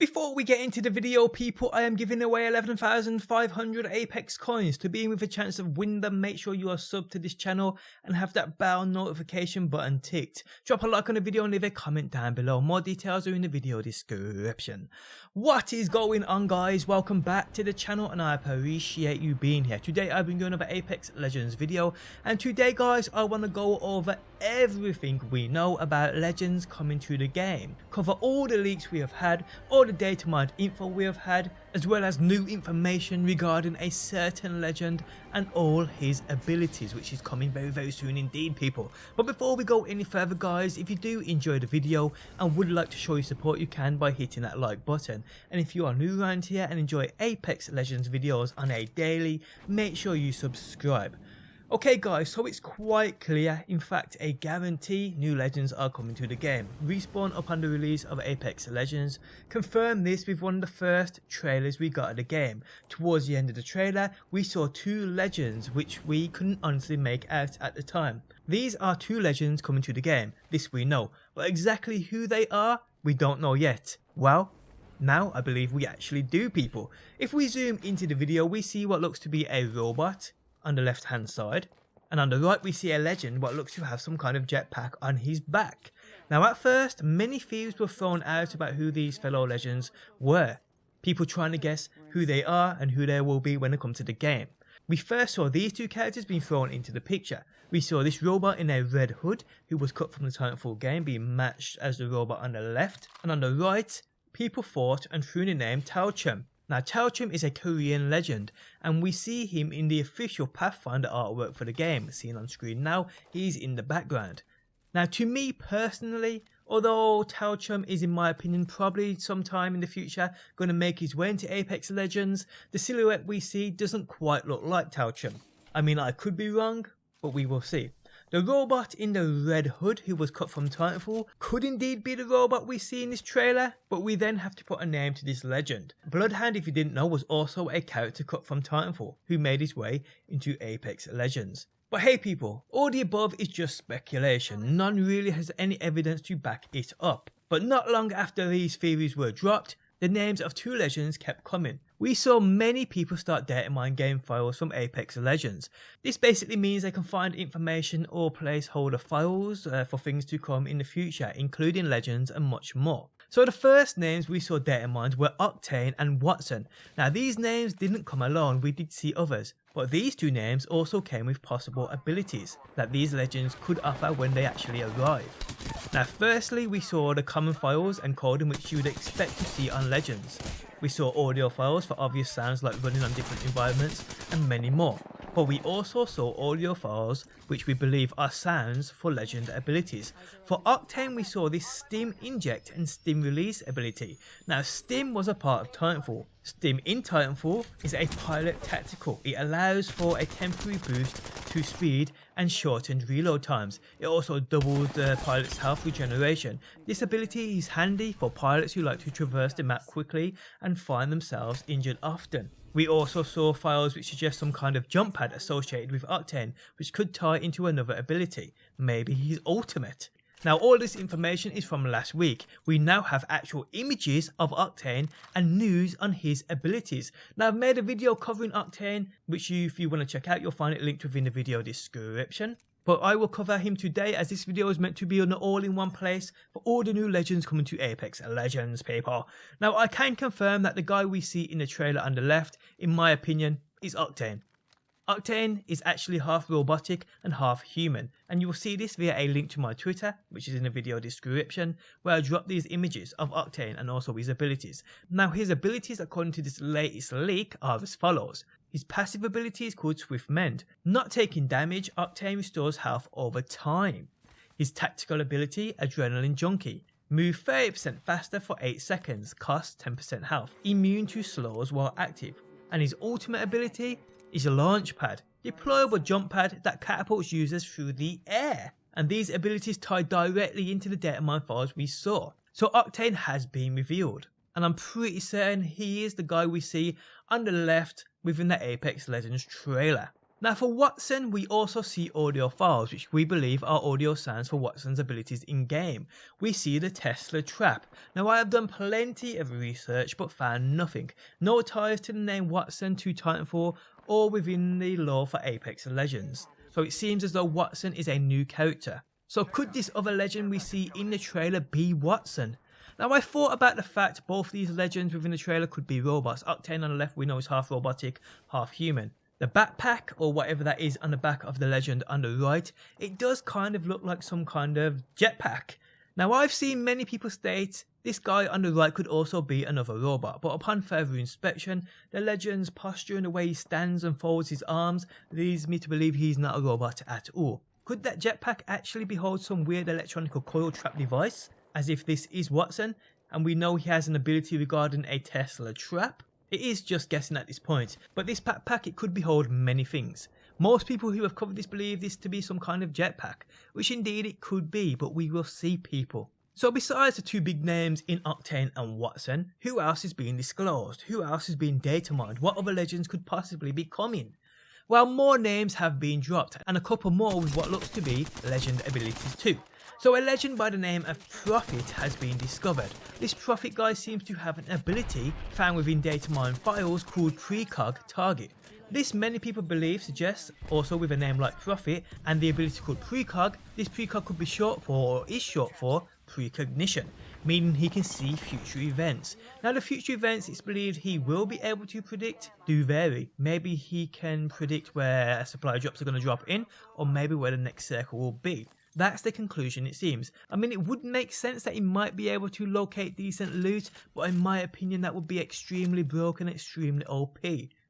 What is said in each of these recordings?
Before we get into the video, people, I am giving away 11,500 Apex coins. To be in with a chance of win them, make sure you are subbed to this channel and have that bell notification button ticked. Drop a like on the video and leave a comment down below. More details are in the video description. What is going on, guys? Welcome back to the channel and I appreciate you being here. Today I've been doing another Apex Legends video, and today, guys, I want to go over everything we know about Legends coming to the game. Cover all the leaks we have had, all the data mined info we have had, as well as new information regarding a certain legend and all his abilities, which is coming very soon indeed, people. But before we go any further, guys, if you do enjoy the video and would like to show your support, you can by hitting that like button. And if you are new around here and enjoy Apex Legends videos on a daily, make sure you subscribe. Okay, guys, so it's quite clear, in fact a guarantee, new legends are coming to the game. Respawn, upon the release of Apex Legends, confirmed this with one of the first trailers we got of the game. Towards the end of the trailer, we saw two legends which we couldn't honestly make out at the time. These are two legends coming to the game, this we know, but exactly who they are, we don't know yet. Well, now I believe we actually do, people. If we zoom into the video, we see what looks to be a robot on the left hand side, and on the right we see a legend what looks to have some kind of jetpack on his back. Now at first many theories were thrown out about who these fellow legends were, people trying to guess who they are and who they will be when it comes to the game. We first saw these two characters being thrown into the picture. We saw this robot in a red hood who was cut from the Titanfall game being matched as the robot on the left, and on the right people thought and threw the name Talchum. Now Talchum is a Korean legend, and we see him in the official Pathfinder artwork for the game, seen on screen now. He's in the background. Now to me personally, although Talchum is in my opinion probably sometime in the future going to make his way into Apex Legends, the silhouette we see doesn't quite look like Talchum. I mean, I could be wrong, but we will see. The robot in the red hood who was cut from Titanfall could indeed be the robot we see in this trailer, but we then have to put a name to this legend. Bloodhound, if you didn't know, was also a character cut from Titanfall who made his way into Apex Legends. But hey people, all the above is just speculation, none really has any evidence to back it up. But not long after these theories were dropped, the names of two legends kept coming. We saw many people start data mine game files from Apex Legends. This basically means they can find information or placeholder files for things to come in the future, including legends and much more. So the first names we saw data mined were Octane and Wattson. Now these names didn't come alone, we did see others. But these two names also came with possible abilities that these legends could offer when they actually arrive. Now firstly, we saw the common files and coding which you would expect to see on legends. We saw audio files for obvious sounds like running on different environments and many more. But we also saw audio files which we believe are sounds for legend abilities. For Octane we saw this Stim Inject and Stim Release ability. Now Stim was a part of Titanfall. Stim in Titanfall is a pilot tactical. It allows for a temporary boost to speed and shortened reload times. It also doubles the pilot's health regeneration. This ability is handy for pilots who like to traverse the map quickly and find themselves injured often. We also saw files which suggest some kind of jump pad associated with Octane, which could tie into another ability, maybe his ultimate. Now all this information is from last week. We now have actual images of Octane and news on his abilities. Now I've made a video covering Octane, which if you want to check out, you'll find it linked within the video description. But I will cover him today as this video is meant to be an all-in-one place for all the new legends coming to Apex Legends, people. Now I can confirm that the guy we see in the trailer on the left, in my opinion, is Octane. Octane is actually half robotic and half human, and you will see this via a link to my Twitter, which is in the video description, where I drop these images of Octane and also his abilities. Now his abilities according to this latest leak are as follows. His passive ability is called Swift Mend. Not taking damage, Octane restores health over time. His tactical ability, Adrenaline Junkie. Move 30% faster for 8 seconds, costs 10% health. Immune to slows while active. And his ultimate ability is a launch pad, deployable jump pad that catapults users through the air. And these abilities tie directly into the data mine files we saw. So Octane has been revealed, and I'm pretty certain he is the guy we see on the left within the Apex Legends trailer. Now for Watson, we also see audio files, which we believe are audio sounds for Watson's abilities in game. We see the Tesla trap. Now I have done plenty of research but found nothing. No ties to the name Watson to Titanfall or within the lore for Apex Legends. So it seems as though Watson is a new character. So could this other legend we see in the trailer be Watson? Now I thought about the fact both these legends within the trailer could be robots. Octane on the left we know is half robotic, half human. The backpack, or whatever that is on the back of the legend on the right, it does kind of look like some kind of jetpack. Now I've seen many people state this guy on the right could also be another robot, but upon further inspection, the legend's posture and the way he stands and folds his arms leads me to believe he's not a robot at all. Could that jetpack actually behold some weird electronic coil trap device, as if this is Watson, and we know he has an ability regarding a Tesla trap? It is just guessing at this point, but this backpack, it could behold many things. Most people who have covered this believe this to be some kind of jetpack, which indeed it could be, but we will see people. So besides the two big names in Octane and Watson, who else is being disclosed? Who else is being data mined? What other legends could possibly be coming? Well, more names have been dropped, and a couple more with what looks to be legend abilities too. So a legend by the name of Prophet has been discovered. This Prophet guy seems to have an ability found within data mine files called Precog Target. This many people believe suggests also with a name like Prophet and the ability called Precog, this Precog could be short for or is short for precognition, meaning he can see future events. Now the future events it's believed he will be able to predict do vary. Maybe he can predict where a supply drops are going to drop in, or maybe where the next circle will be. That's the conclusion it seems. I mean, it would make sense that he might be able to locate decent loot, but in my opinion that would be extremely broken, extremely OP.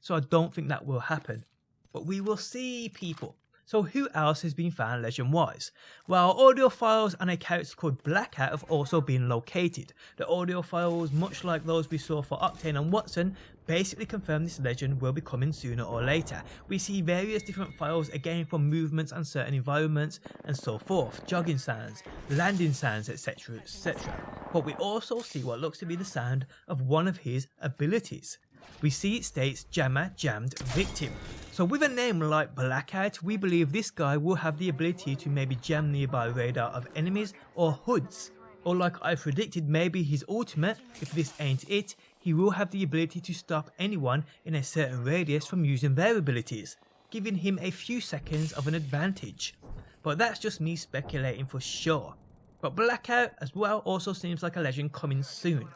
So I don't think that will happen. But we will see, people. So who else has been found legend wise? Well, audio files and a character called Blackout have also been located. The audio files, much like those we saw for Octane and Watson, basically confirm this legend will be coming sooner or later. We see various different files again for movements and certain environments and so forth, jogging sounds, landing sounds, etc, etc. But we also see what looks to be the sound of one of his abilities. We see it states Jammer Jammed Victim. So with a name like Blackout, we believe this guy will have the ability to maybe jam nearby radar of enemies or hoods. Or like I predicted, maybe his ultimate, if this ain't it, he will have the ability to stop anyone in a certain radius from using their abilities, giving him a few seconds of an advantage. But that's just me speculating for sure. But Blackout as well also seems like a legend coming soon.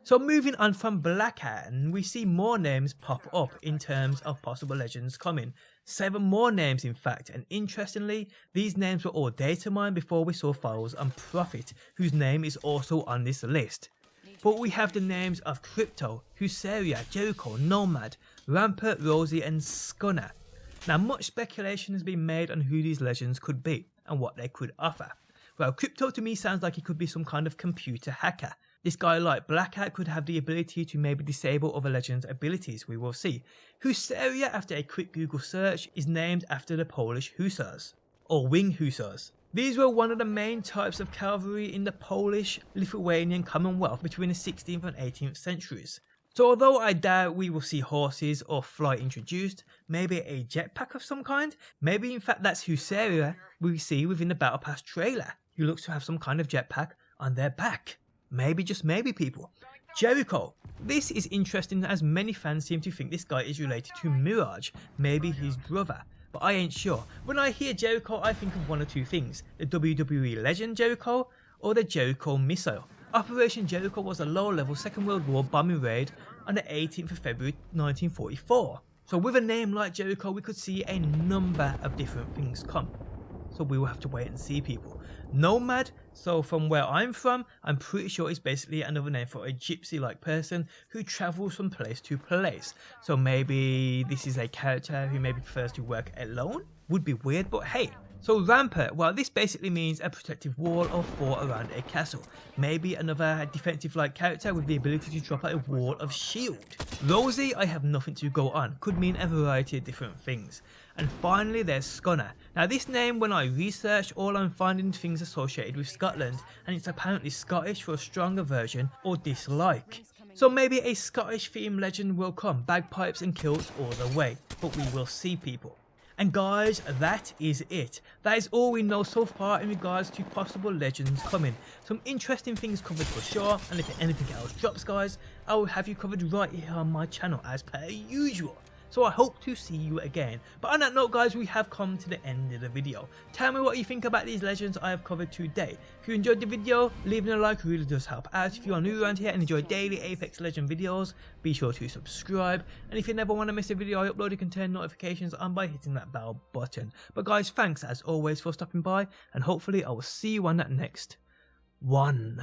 So moving on from Blackout, we see more names pop up in terms of possible legends coming. 7 more names in fact, and interestingly, these names were all data mined before we saw files on Prophet, whose name is also on this list. But we have the names of Crypto, Husaria, Jericho, Nomad, Rampart, Rosie and Scunner. Now much speculation has been made on who these legends could be and what they could offer. Well, Crypto to me sounds like he could be some kind of computer hacker. This guy like Blackout could have the ability to maybe disable other legends' abilities, we will see. Husaria, after a quick Google search, is named after the Polish Hussars, or Wing Hussars. These were one of the main types of cavalry in the Polish-Lithuanian Commonwealth between the 16th and 18th centuries. So although I doubt we will see horses or flight introduced, maybe a jetpack of some kind, maybe in fact that's Husaria we see within the Battle Pass trailer, who looks to have some kind of jetpack on their back. Maybe, just maybe, people. Jericho. This is interesting as many fans seem to think this guy is related to Mirage, maybe his brother, but I ain't sure. When I hear Jericho I think of one or two things, the WWE legend Jericho or the Jericho missile. Operation Jericho was a low-level Second World War bombing raid on the 18th of February 1944. So with a name like Jericho we could see a number of different things come. So we will have to wait and see, people. Nomad, so from where I'm from, I'm pretty sure it's basically another name for a gypsy-like person who travels from place to place. So maybe this is a character who maybe prefers to work alone? Would be weird, but hey. So Rampart, well this basically means a protective wall or fort around a castle. Maybe another defensive-like character with the ability to drop out a wall of shield. Rosie, I have nothing to go on, could mean a variety of different things. And finally there's Scunner. Now this name, when I researched, all I'm finding things associated with Scotland, and it's apparently Scottish for a stronger version or dislike. So maybe a Scottish themed legend will come, bagpipes and kilts all the way, but we will see, people. And guys, that is it. That is all we know so far in regards to possible legends coming. Some interesting things covered for sure, and if anything else drops guys, I will have you covered right here on my channel as per usual. So I hope to see you again. But on that note guys, we have come to the end of the video. Tell me what you think about these legends I have covered today. If you enjoyed the video, leaving a like really does help out. If you are new around here and enjoy daily Apex Legend videos, be sure to subscribe. And if you never want to miss a video I upload, you can turn notifications on by hitting that bell button. But guys, thanks as always for stopping by, and hopefully I will see you on that next one.